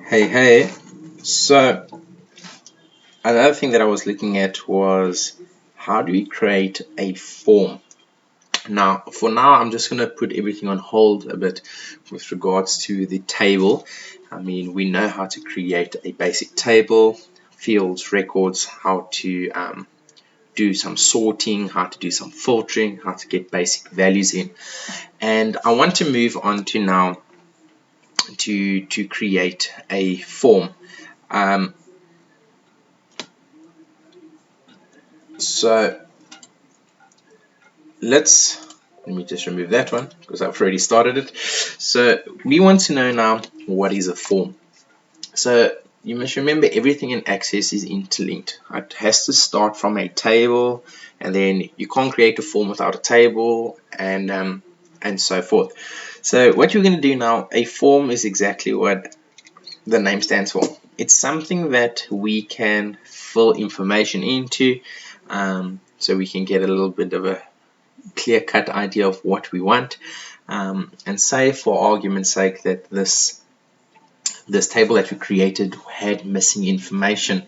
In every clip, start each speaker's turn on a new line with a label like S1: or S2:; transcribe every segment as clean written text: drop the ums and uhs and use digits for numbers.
S1: Hey, so another thing that I was looking at was how do we create a form? Now, for now, I'm just going to put everything on hold a bit with regards to the table. I mean, we know how to create a basic table, fields, records, how to do some sorting, how to do some filtering, how to get basic values in. And I want to move on to now to create a form. Um, so let me just remove that one because I've already started it. So we want to know now, what is a form? So you must remember, everything in Access is interlinked. It has to start from a table, and then you can't create a form without a table, and so forth. So what you're going to do now, a form is exactly what the name stands for. It's something that we can fill information into, so we can get a little bit of a clear-cut idea of what we want, and say, for argument's sake, that this table that we created had missing information.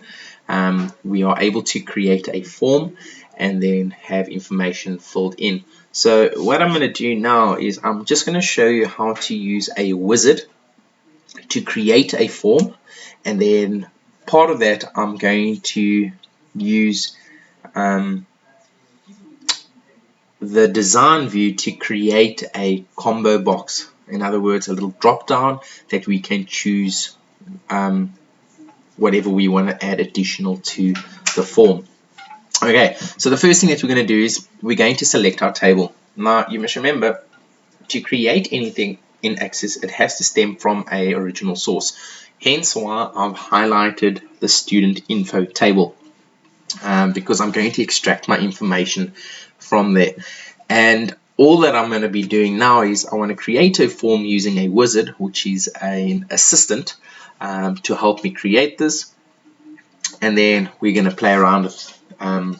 S1: We are able to create a form and then have information filled in. So what I'm going to do now is I'm just going to show you how to use a wizard to create a form, and then part of that I'm going to use the design view to create a combo box. In other words, a little drop down that we can choose whatever we want to add additional to the form. Okay, so the first thing that we're going to do is we're going to select our table. Now you must remember, to create anything in Access, it has to stem from an original source. Hence why I've highlighted the student info table, because I'm going to extract my information from there. And all that I'm going to be doing now is I want to create a form using a wizard, which is an assistant, to help me create this. And then we're going to play around with a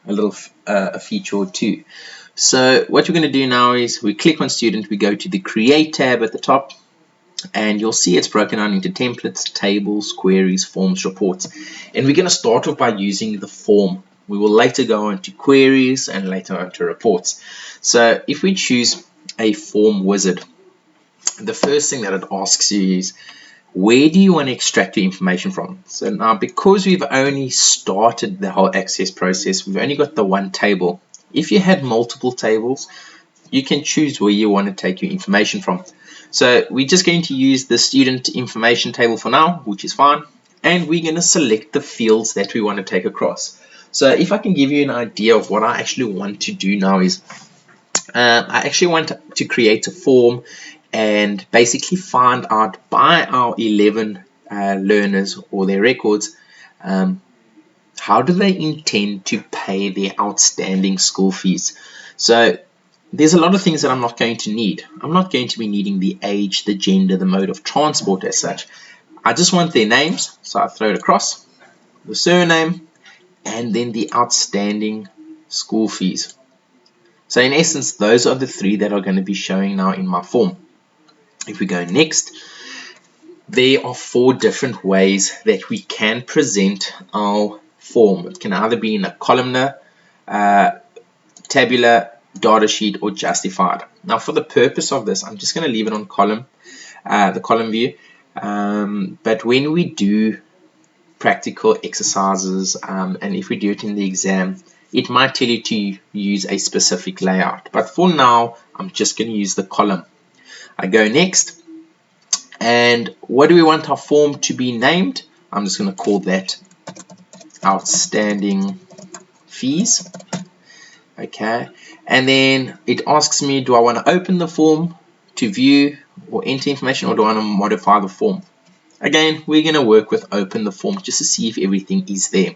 S1: little a feature or two. So what we're going to do now is we click on student, we go to the create tab at the top, and you'll see it's broken down into templates, tables, queries, forms, reports. And we're going to start off by using the form. We will later go on to queries and later on to reports. So if we choose a form wizard, the first thing that it asks you is, where do you want to extract your information from? So now, because we've only started the whole Access process, we've only got the one table. If you had multiple tables, you can choose where you want to take your information from. So we're just going to use the student information table for now, which is fine. And we're going to select the fields that we want to take across. So if I can give you an idea of what I actually want to do now is, I actually want to create a form and basically find out by our 11 learners or their records, how do they intend to pay their outstanding school fees. So there's a lot of things that I'm not going to need. I'm not going to be needing the age, the gender, the mode of transport as such. I just want their names, so I throw it across, the surname, and then the outstanding school fees. So in essence, those are the three that are going to be showing now in my form. If we go next, there are 4 different ways that we can present our form. It can either be in a columnar, tabular, data sheet, or justified. Now for the purpose of this, I'm just going to leave it on column, the column view. But when we do practical exercises, and if we do it in the exam, it might tell you to use a specific layout. But for now, I'm just going to use the column. I go next, and what do we want our form to be named? I'm just going to call that outstanding fees. Okay, and then it asks me, do I want to open the form to view or enter information, or do I want to modify the form? Again, we're going to work with open the form just to see if everything is there.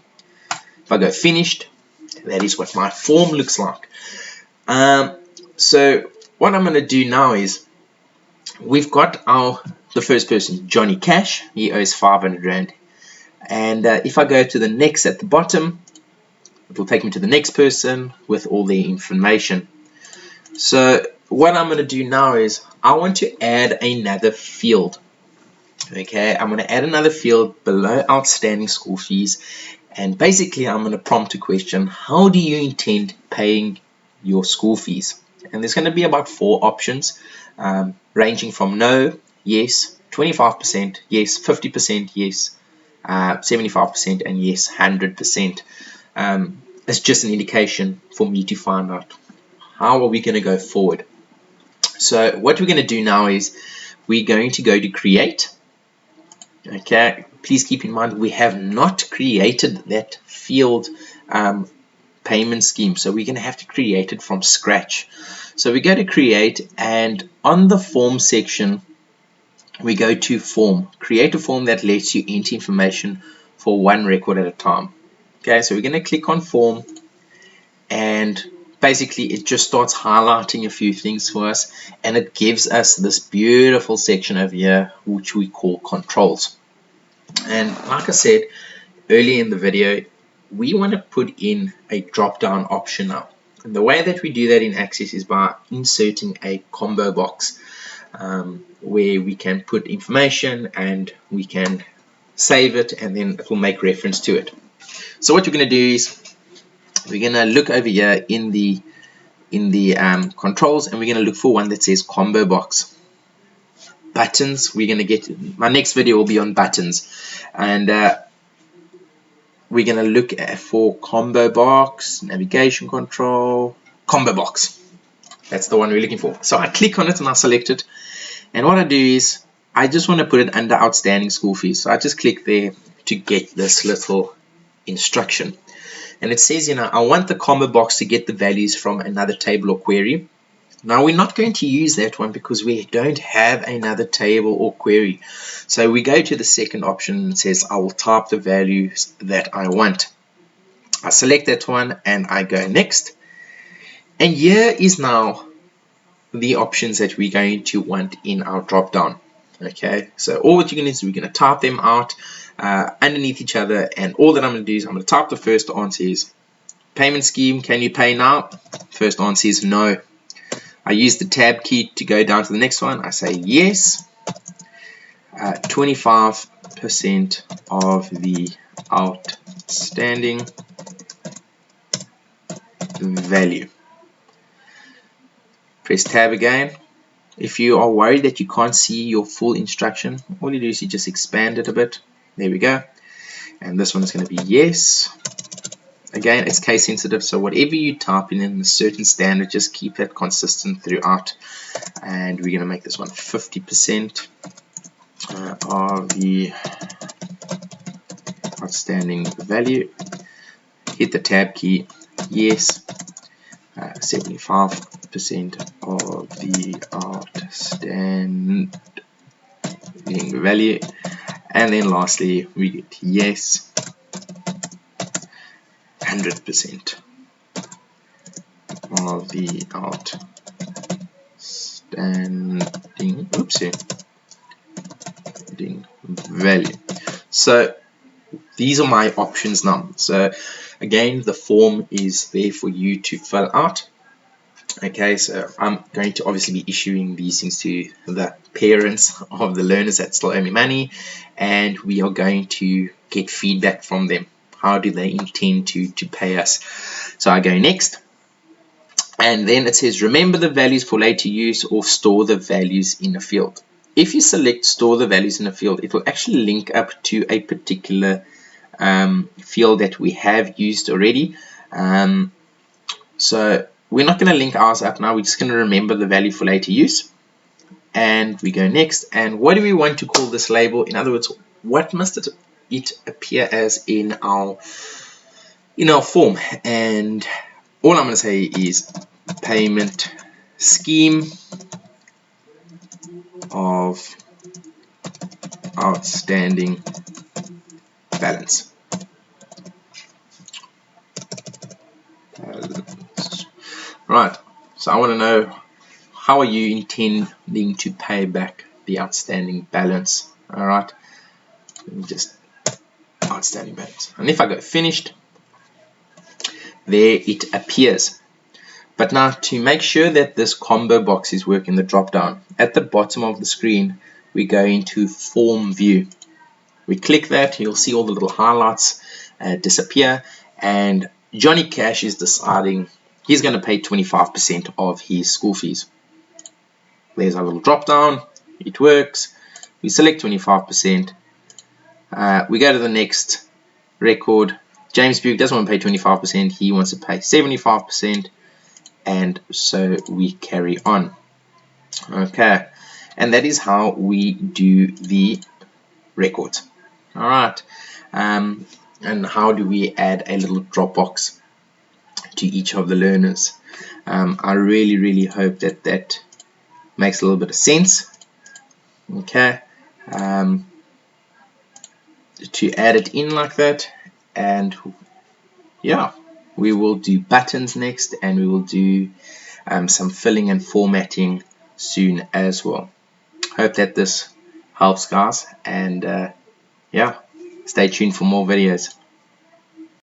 S1: If I go finished, that is what my form looks like. So what I'm going to do now is, we've got the first person, Johnny Cash. He owes 500 Rand. And if I go to the next at the bottom, it will take me to the next person with all the information. So what I'm going to do now is I want to add another field. Okay, I'm going to add another field below outstanding school fees, and basically I'm going to prompt a question: how do you intend paying your school fees? And there's going to be about 4 options, ranging from no, yes, 25%, yes, 50%, yes, 75%, and yes, 100%. It's just an indication for me to find out how are we going to go forward. So what we're going to do now is we're going to go to create. Okay, please keep in mind we have not created that field payment scheme, so we're going to have to create it from scratch. So we go to create, and on the form section we go to form, create a form that lets you enter information for one record at a time. Okay, so we're going to click on form, and basically it just starts highlighting a few things for us, and it gives us this beautiful section over here which we call controls. And like I said earlier in the video, we want to put in a drop down option now, and the way that we do that in Access is by inserting a combo box, where we can put information and we can save it, and then it will make reference to it. So what we're going to do is we're going to look over here in the controls, and we're going to look for one that says combo box. Buttons, we're going to get, my next video will be on buttons, and we're going to look for combo box, navigation control, combo box. That's the one we're looking for. So I click on it and I select it, and what I do is I just want to put it under outstanding school fees. So I just click there to get this little instruction, and it says, you know, I want the combo box to get the values from another table or query. Now we're not going to use that one because we don't have another table or query. So we go to the second option, and it says I will type the values that I want. I select that one and I go next, and here is now the options that we're going to want in our drop down. Okay, so all what you're going to do is we're going to type them out underneath each other, and all that I'm going to do is I'm going to type the first answer is payment scheme, can you pay now? First answer is no. I use the tab key to go down to the next one. I say yes. 25% of the outstanding value. Press tab again. If you are worried that you can't see your full instruction, all you do is you just expand it a bit. There we go. And this one is going to be yes. Again, it's case sensitive, so whatever you type in a certain standard, just keep that consistent throughout. And we're going to make this one 50% of the outstanding value. Hit the tab key, yes. 75% of the outstanding value. And then lastly, we get yes. 100% of the outstanding value. So these are my options now. So again, the form is there for you to fill out. Okay, so I'm going to obviously be issuing these things to the parents of the learners that still owe me money, and we are going to get feedback from them. How do they intend to pay us? So I go next, and then it says remember the values for later use or store the values in a field. If you select store the values in a field, it will actually link up to a particular field that we have used already. So we're not going to link ours up now. We're just going to remember the value for later use, and we go next. And what do we want to call this label? In other words, what must it appear as in our form? And all I'm going to say is payment scheme of outstanding balance. Right, so I want to know, how are you intending to pay back the outstanding balance? Alright, let me just outstanding balance, and if I go finished, there it appears. But now, to make sure that this combo box is working, the drop down at the bottom of the screen, we go into form view. We click that, you'll see all the little highlights disappear, and Johnny Cash is deciding he's going to pay 25% of his school fees. There's our little drop down, it works. We select 25%. We go to the next record. James Buick doesn't want to pay 25%, he wants to pay 75%, and so we carry on. Okay, and that is how we do the records. Alright, and how do we add a little Dropbox to each of the learners? I really hope that that makes a little bit of sense. Okay, to add it in like that, and yeah, we will do buttons next, and we will do some filling and formatting soon as well. Hope that this helps, guys, and yeah, stay tuned for more videos.